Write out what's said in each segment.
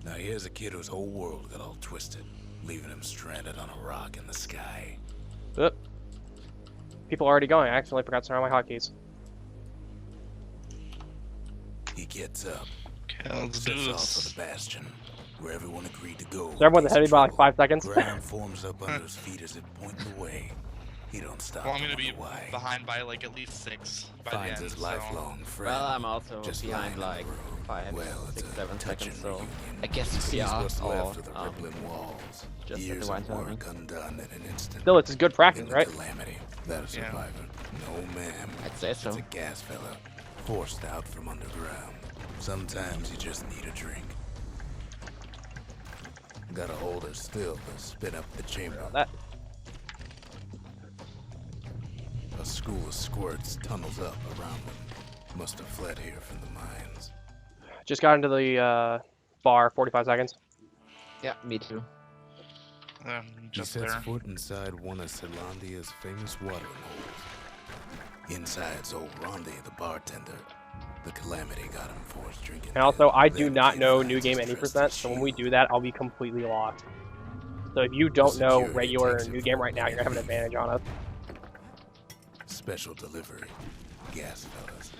Now here's a kid whose whole world got all twisted, leaving him stranded on a rock in the sky. Oop. People are already going. I accidentally forgot to turn on my hotkeys. He gets up, Okay, let's do sets off for this. the Bastion, where everyone agreed to go. So everyone's ahead of me by like 5 seconds. Ground forms up under his feet as it points the way. He don't stop. Well, I'm gonna be wonder why. behind by like at least 6 by Finds the end. his So. lifelong friend. Well, I'm also just behind lying in like the road. 5, Well, 6, it's a 7 touching seconds, so reunion. I guess He we sees are what's all left of the rippling walls. just at Years the right of timing. work undone in an instant. Still, it's good practice, In the right? calamity, that a Yeah. survivor? No, ma'am. I'd say so. It's a gas fella, forced out from underground. Sometimes you just need a drink. Gotta hold her still to spin up the chamber. That A school of squirts tunnels up around them. Must have fled here from the mines. just got into the bar. 45 seconds. Yeah, me too. He Just sets there. foot inside one of Celandia's famous watering holes. Inside's old Rondi, the bartender. The calamity got him forced drinking. And also, I do Then not kid know finds new his game any trusty percent. So when we shield. do that, I'll be completely lost. So if you don't know Security regular takes or it new game for right now, you're gonna have an advantage on us. Special delivery. Gas fellas.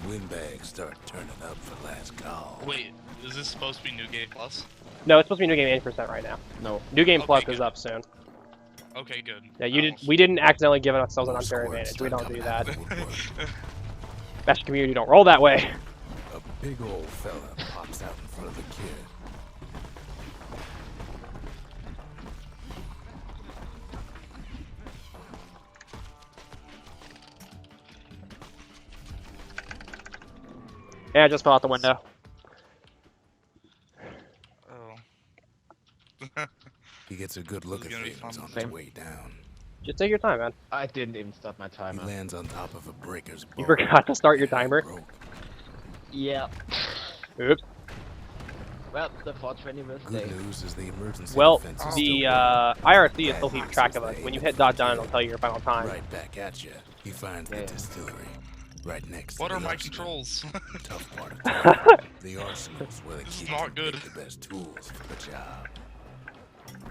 Windbags start turning up for last call. Wait, is this supposed to be New Game Plus? No, it's supposed to be new game 80% right now. No. New game Okay, plus good. is up soon. Okay, good. Yeah, we didn't accidentally give ourselves an More unfair squirts advantage. We start don't do coming out that. of the woodwork. Bastion community don't roll that way. A big old fella pops out in front of the kid. Yeah, I just fell out the window. Oh. He gets a good look at This is gonna be things fun. on his Same. way down. Just take your time, man. I didn't even start my He timer. lands on top of a breaker's boat. You forgot to start your and timer. broke. Yeah. Oops. Well, the 420 will stay. Good news is the emergency Well, defense is the still IRC is still keeping track of us. When you hit dot done, it'll tell you your final time. right back at you. He finds the Yeah. distillery right next What to are the my arsenal. controls? Tough part of town. The arsenal's where the This is kids not can good. get the best tools for the job.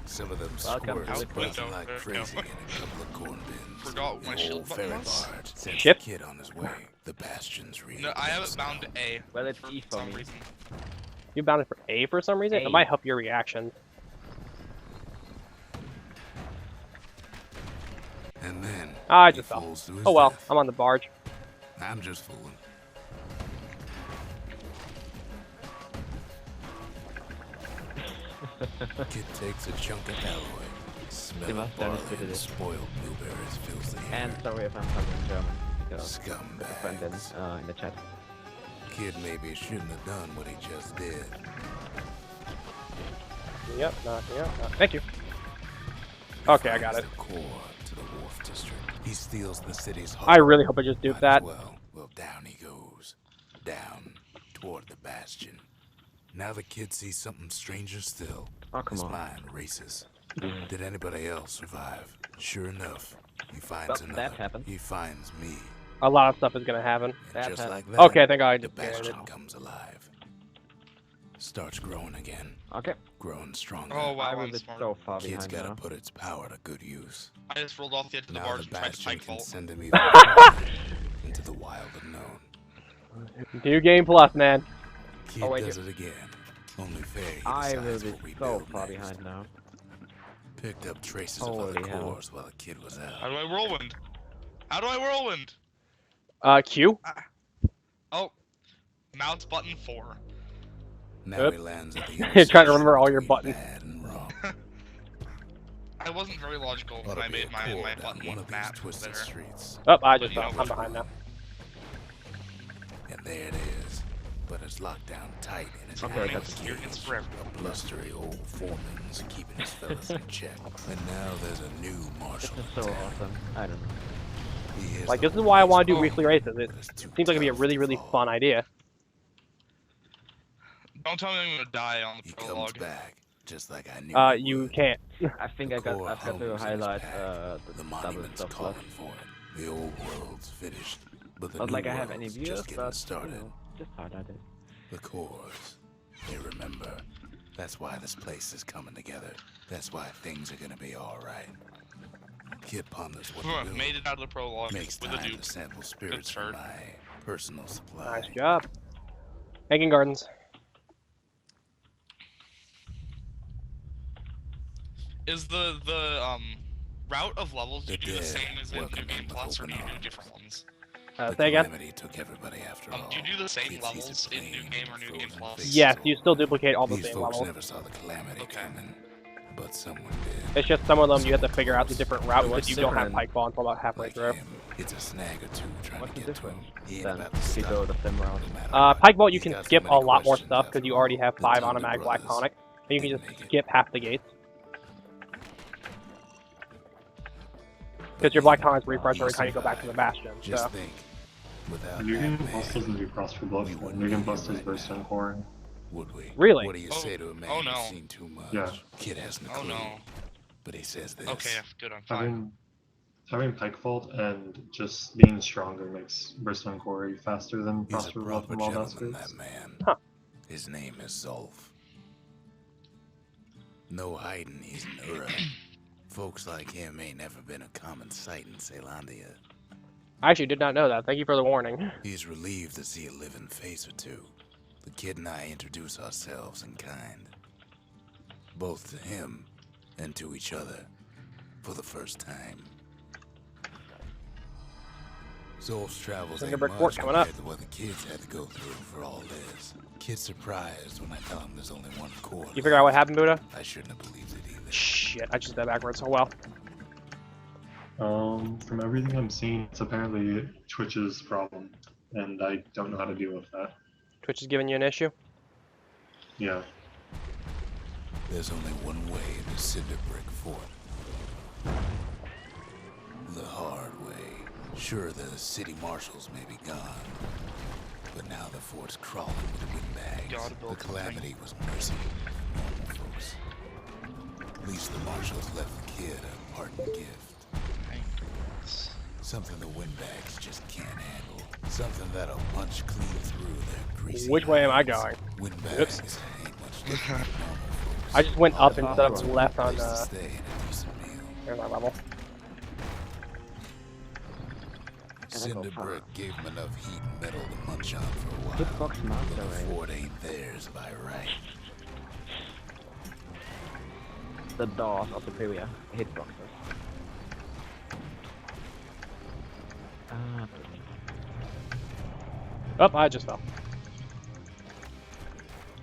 Some of them Welcome squirts to the buzzing window. like There we crazy go. in a couple of corn bins. Forgot what my An shield old button ferry was. barge sends Ship? the kid on his way. The Bastion's really No, I have it close bound now. to A. Well, it's for E for some me. reason. You bounded for A for some reason? A. It might help your reaction. And then I he just fell. falls to his Oh well, death. I'm on the barge. I'm just fooling. Kid takes a chunk of alloy. Smell of must barley understood and it. spoiled blueberries fills the air. And sorry if I'm talking German, because the friend Scumbags. in the chat. Kid maybe shouldn't have done what he just did. Yep, thank you. Okay, I got Finds it. the core to the wharf district. He steals the city's heart. I really hope I just Might duped as that. Well, down he goes. Down toward the Bastion. Now the kid sees something stranger still. Oh, come His on. mind races. Did anybody else survive? Sure enough, he finds Well, another. that happened. He finds me. A lot of stuff is gonna happen. And That just happened. like that, Okay, I think I the just get Bastion it. comes alive. Starts growing again. Okay. Growing stronger. Oh I wow, will I'm be smart. so far Kid's behind gotta now. put its power to good use. I just rolled off the edge of the Now barge the and tried to Bastion pike can vault. send him even farther into the wild unknown. New game plus, man. Kid Oh, wait, does it again. Only fair he I will decides be what we so build far next. behind now. Picked up traces of other Holy hell. cores while the kid was How out. do I whirlwind? How do I whirlwind? Q. Oh, mouse button 4. Now Yep. he lands at the You're trying to remember intersection all your between buttons. bad and wrong. I wasn't very logical when Oughta I be made a my core my down button one of these map twisted there. streets. Oh, I just But you fell. know I'm which behind now. And there it is. But it's locked down tight in its Okay, Learning that's experience forever. A blustery old foreman's keeping his fellas in check. And now there's a new marshal This in is so town. awesome. I don't know. He is Like, the this is why I want to do Oh. weekly races. It but it's too seems like it'd be a tough really, to really fall. fun idea. Don't tell me I'm gonna die on He the comes prologue. back, just like I knew he You would. can't. I think The I've got core to hums in his highlight pack. the The double monument's stuff calling left. for it. The old world's finished, but the Not new like I have any world's viewers, just getting but started. you know, just highlight it. The cores. They remember. That's why this place is coming together. That's why things are gonna be alright. Kid ponders what to do. Made it out of the prologue Makes with a time dupe. to sample spirits from start. my personal supply. Nice job. Hanging Gardens. Is the route of levels you The do the dead same as in New welcome Game him with Plus, or do you open do arms. different ones? The Say again? calamity took everybody after all. Do you do the same Kids sees levels a in New plane, Game or New Game frozen Plus? faces Yes, you all still around. duplicate all the These same folks levels. never saw the calamity Okay. coming, but someone did. It's just some of them you have to figure out the different route So because what's you don't have different? pike ball until about halfway Like through. him, it's a snag or two trying What's to the get to him. difference He ain't then about to if you stop, go the same route? no matter what. Pike vault you He's can got so skip many a lot more questions stuff because after you already all. have The 5 Thunder automatic black brothers tonic. And you can didn't just make it. skip half the gates. But Because your black even tonics refresh every he time you go back to the survived. Bastion. Just So. think, without New Game that Plus man, doesn't do cross for blood. we wouldn't New Game be Plus here does right burst now. and coring. would we? Really? What do you Oh, say to a man oh who's no. seen too much? Yeah. Kid hasn't a Oh clue, no. but he says this. Okay, good, I'm fine. Having Pike Vault and just being stronger makes burst and core faster than He's cross a for blood proper from all gentleman, bastards. that man. Huh. His name is Zolf. No hiding, he's an Ura. Folks like him ain't never been a common sight in Celandia. I actually did not know that. Thank you for the warning. He's relieved to see a living face or two. The kid and I introduce ourselves in kind. Both to him and to each other. For the first time. Zolf's travels ain't Fingerbrick much Fort coming up. compared to what the kids had to go through for all this. Kid's surprised when I tell him there's only one core. You figure out what happened, Buddha? I shouldn't have believed it either. Shit, I just did that backwards. Oh well. From everything I'm seeing, it's apparently Twitch's problem, and I don't know how to deal with that. Twitch is giving you an issue? Yeah. There's only one way to Cinderbrick Fort. The hard way. Sure, the city marshals may be gone, but now the fort's crawling with windbags. Gotta build The calamity was mercy for normal folks. At least the marshals left the kid a parting gift. Something the windbags just can't handle. Something that'll punch clean through their greasy Which way am I eyes. going? Windbags Oops. ain't much different from normal folks. I just went up All instead of about left a on, place to stay and a decent meal. there's my level. Cinderbrick gave him enough heat and metal to munch on for a while. Hitbox master But the range. fort ain't theirs by right. The doors are superior hitboxes. Ah, Oh, I just fell.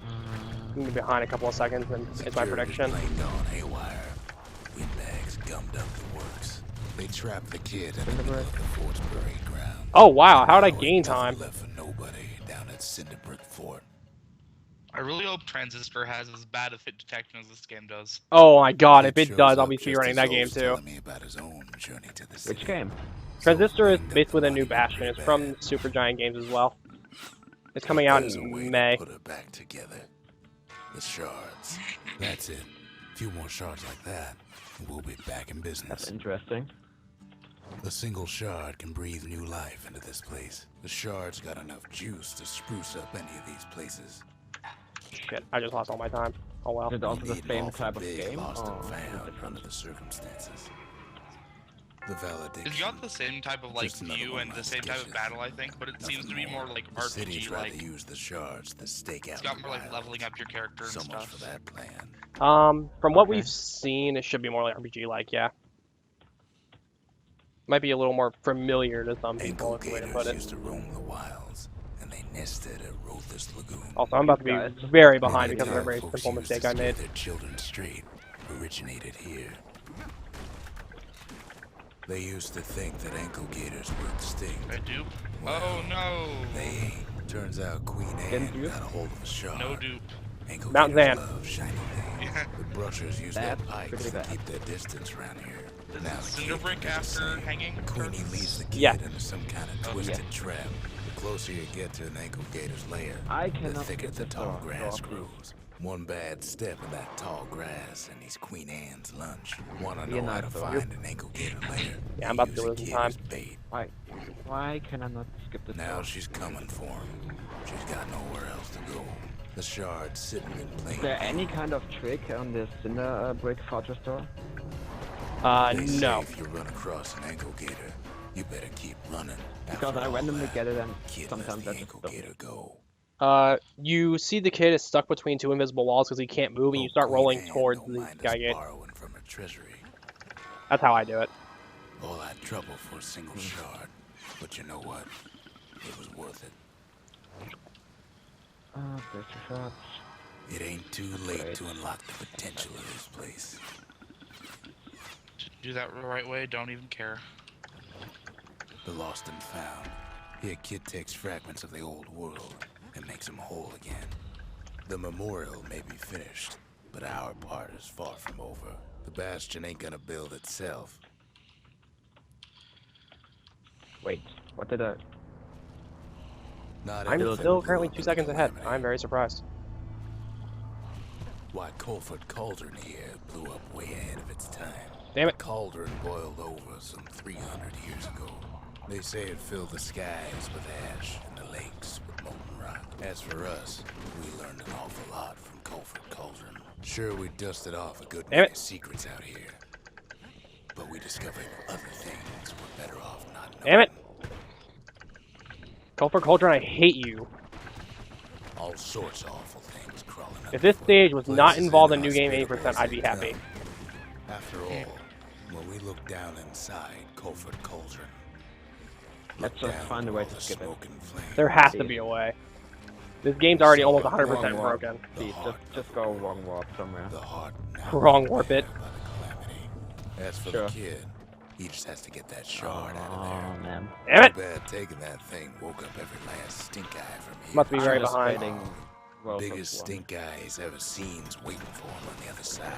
uh, I'm gonna be behind a couple of seconds, and it's my Security's prediction. plain gone haywire. Windbags gummed up the works. They trapped the kid in the middle of the fort's parade ground. Oh wow, how did I Now gain ain't nothing time? left for nobody down at Cinderbrick Fort. I really hope Transistor has as bad of hit detection as this game does. Oh my god, if it shows does, I'll up be just speedrunning as that game Zolf's too. telling me about his own journey to the city. which game? Transistor is Zolf cleaned up based with a new money Bastion. pretty It's from bad. Super Giant Games as well. It's coming out There's a way in to May. put her back together. The shards. That's it. A few more shards like that, and we'll be back in That's business. interesting. A single shard can breathe new life into this place. The shard's got enough juice to spruce up any of these places. Shit, I just lost all my time. Oh well. Is it also We the need an same awful type of big game? lost and Or is it found different? under the circumstances. The valediction. It's got the same type of like Just another view one and of the my same type of sketches. battle, I think, but it seems to be more like The city RPG tried like. to use the shards to stake out It's got the more like wilds. leveling up your character and So much stuff. for that plan. From what Okay. we've seen, it should be more like RPG like, yeah. Might be a little more familiar to some people, Ankle is the way to put gators it. used to roam the wilds, and they nested at Rothus Lagoon. Also, I'm about to be Guys. very Maybe behind the because of a time very folks simple used to mistake I steer made. Their children straight originated here. They used to think that ankle gators were extinct. I do. Well, Oh no! They ain't. Turns out Queen Didn't Anne you? got a hold of a shard. No dupe. Ankle Mount gators Zan. love shiny things. Yeah. The brushers use their That's pikes pretty to bad. keep their distance around here. Now the kid Cinderbrick can do the after same. hanging Queenie curtains? leads the kid Yeah. into some kind of Oh, twisted yeah. trap. The closer you get to an ankle gator's lair, I the cannot thicker skip the this tall door. grass Door, please. grows. One bad step in that tall grass and he's Queen Anne's lunch. Wanna Be a know how nice to door. find an ankle gator lair? Yeah, I'm about to Use do a this in kid time. as bait. Why can I not skip this Now door? she's coming for him. She's got nowhere else to go. The shard's sitting in plain Is there view. any kind of trick on this cinder brick fortress door? They say No. if you run across an ankle gator, you better keep running. Because After I all randomly that, get it and kid sometimes lets I the just ankle don't. gator go. You see the kid is stuck between two invisible walls because he can't move, and you start Queen rolling Anne towards don't the mind us guy gate. borrowing from her treasury. That's how I do it. All that trouble for a single shard. But you know what? It was worth it. There's the shots. It ain't too late Great. to unlock the potential of this place. Do that the right way, don't even care. The lost and found. Here, kid takes fragments of the old world and makes them whole again. The memorial may be finished, but our part is far from over. The Bastion ain't gonna build itself. Wait, what did I... Not I'm everything still blew currently up 2 in seconds ahead. calamity. I'm very surprised. Why, Colford Cauldron here blew up way ahead of its time. Damn it. The cauldron boiled over some 300 years ago. They say it filled the skies with ash and the lakes with molten rock. As for us, we learned an awful lot from Colford Cauldron. Sure, we dusted off a good Damn many it. secrets out here. But we discovered other things we're better off not knowing. Damn it. Go for Cauldron, I hate you. All sorts of awful things crawling up. If this stage was not Places involved in New Game inhospitable 80%, I'd as be they happy. come. After all, when we look down inside Colford Cauldron, Let's look just down find a at way all to the skip it. smoke and flame. There has to be a way. This game's already almost 100% Wrong warp. broken. Please, just go wrong warp somewhere. The heart now Wrong warp it. by the calamity. As for Sure. the kid, he just has to get that shard out of there. Oh, man. Damn it! Too bad taking that thing woke up every last stink eye from here. Must be very I was behind. waiting World Biggest War. stink eye he's ever seen's waiting for him on the other side.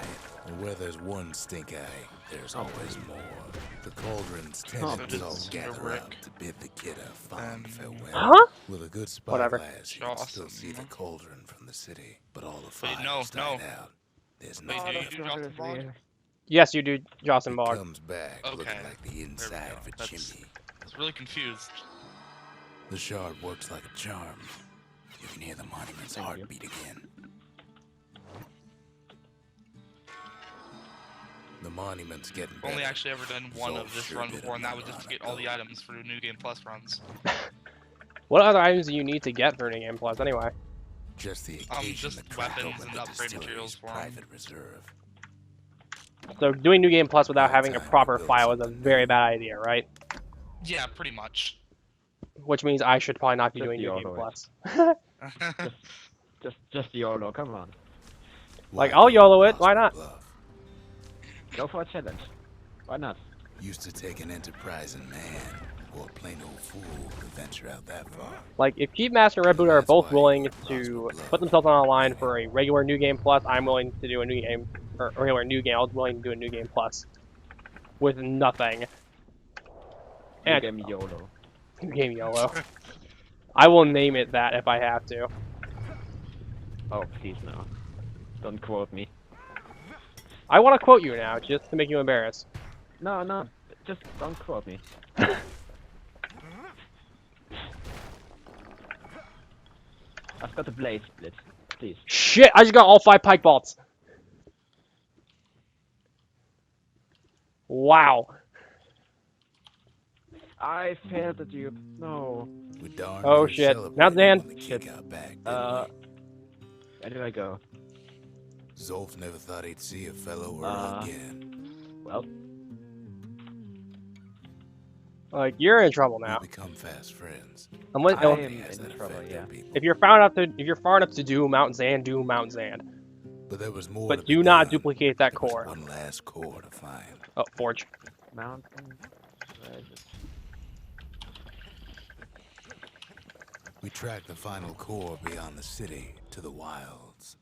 And where there's one stink eye, there's always more. The cauldron's tenants Oh. all It's gather Rick. up to bid the kid a fond farewell. Huh? With a good Whatever. spyglass, you can still Awesome. see the cauldron from the city. But all the Wait, fires no, died no. out. There's Wait, no do you left. do Jocelyn Bond? Yes, you do, Jocelyn It Bog. comes back Okay. looking like the inside go. of a That's- chimney. I was really confused. The shard works like a charm. You can hear the monument's Thank you. heartbeat again. The monument's getting I've only better. actually ever done one Zolf of this sure run did a before, and that was number just on to it, get all the though. items for New Game Plus runs. What other items do you need to get for New Game Plus anyway? Just the occasion just that cracked weapons open and the upgrade distillery's materials for 'em. private reserve. So doing New Game Plus without By the having a time proper you build file is a something very new. bad idea, right? Yeah, pretty much. Which means I should probably not be Just doing the New Game auto Plus. Just YOLO, come on. Like, Why I'll go YOLO it, Oscar why not? Bluff? Go for a challenge. Why not? Used to take an enterprising man or a plain old fool to venture out that far. Like, if Chief Master and Red Buddha are That's both why willing you to Oscar Bluff. put themselves on the line for a regular New Game Plus, I'm willing to do a New Game, or regular New Game, I was willing to do a New Game Plus. With nothing. You And gave me YOLO. New Game YOLO. I will name it that if I have to. Oh, please no. Don't quote me. I want to quote you now, just to make you embarrassed. No, no. Just don't quote me. I've got the blade split. Please. Shit, I just got all 5 pike bolts. Wow. I failed at you. No. We darn Oh, near shit. celebrated Now, Dan. when the kid Shit. got back, didn't Where did I go? we? Zolf never thought he'd see a fellow again. Well, Like, you're in trouble now. We become fast friends. Unless, I am It has in that trouble, effect yeah. on people. if you're far enough to do Mount Zan, do Mount Zan. But there was more But to be do not done. duplicate that There was core. one last core to find. Oh, Forge. mountain. Where is it? We tracked the final core beyond the city to the wilds.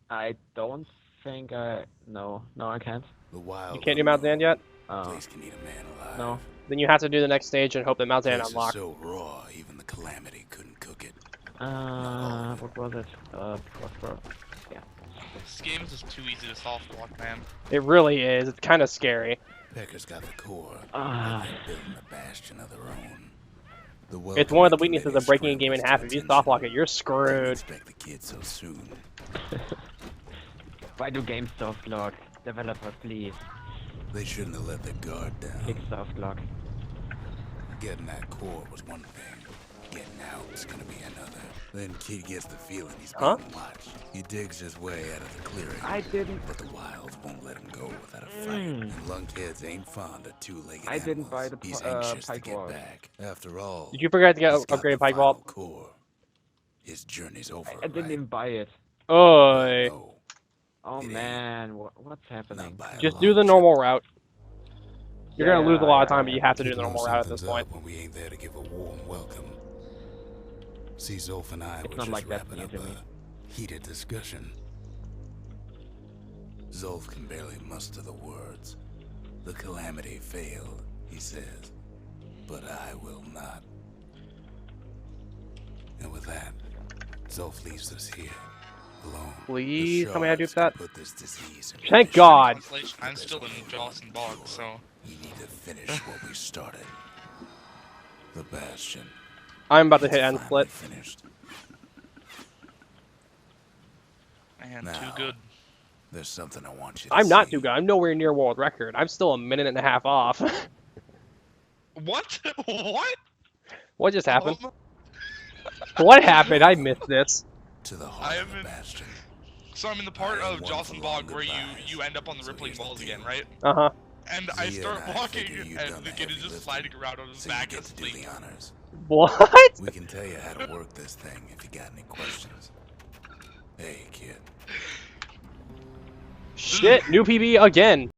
I don't think I. No, I can't. The wild. You can't do Mount Zan yet? Place can eat a man alive. No. Then you have to do the next stage and hope that Mount Zan Place is unlocks. so raw, even the Calamity couldn't cook it. What was it? Crossbow. This game is just too easy to soft block, man. It really is. It's kind of scary. Pecker's got the core. Ah. Like they're building a bastion of their own. It's one of the weaknesses of breaking a game in half. If you soft lock it, you're screwed. Expect the kid so soon. Why do games soft lock? Developers, please. They shouldn't have let their guard down. Kick soft lock. Getting that core was one thing. Getting out's gonna be another. Then kid gets the feeling he's Huh? being watched. He digs his way out of the clearing. I didn't. But the wilds won't let him go without a fight. And lunkheads ain't fond of two-legged I didn't animals. buy the He's pi- anxious to pike get wall. back. After all, Did you forget to get he's got upgraded the Pike final Vault? core. His journey's over. I didn't right? even buy it. Oi. No, Oh It ain't. man, what's happening? not by a Just long do the shot. normal route. You're gonna lose a lot of yeah, time, but you have to do Kid the normal knows route at this something's point. up when we ain't there to give a warm welcome. See, Zolf and I It's were not just like that wrapping near up to me. a heated discussion. Zolf can barely muster the words. The calamity failed, he says, but I will not. And with that, Zolf leaves us here, alone. The Please tell me how to do shards can that. put this disease in Thank remission. God. Translation, I'm still in Jocelyn Bog, so We need to finish what we started. The Bastion. I'm about to hit It's end finally split. finished. man, Now. too good. There's something I want you to I'm not see. too good. I'm nowhere near world record. I'm still a minute and a half off. What? What? What just happened? Um, What happened? I missed this. To the heart I of am the in- Bastion. So I'm in the part I am of one Jocelyn for long Bog where goodbyes. you end up on the So rippling here's the walls again, deal. right? Uh-huh. And I Zia start and I walking, figure you've and done the the kid is heavy just lifting, sliding around on his So you back get to do asleep. the honors. What? We can tell you how to work this thing if you got any questions. Hey, kid. Shit, new PB again.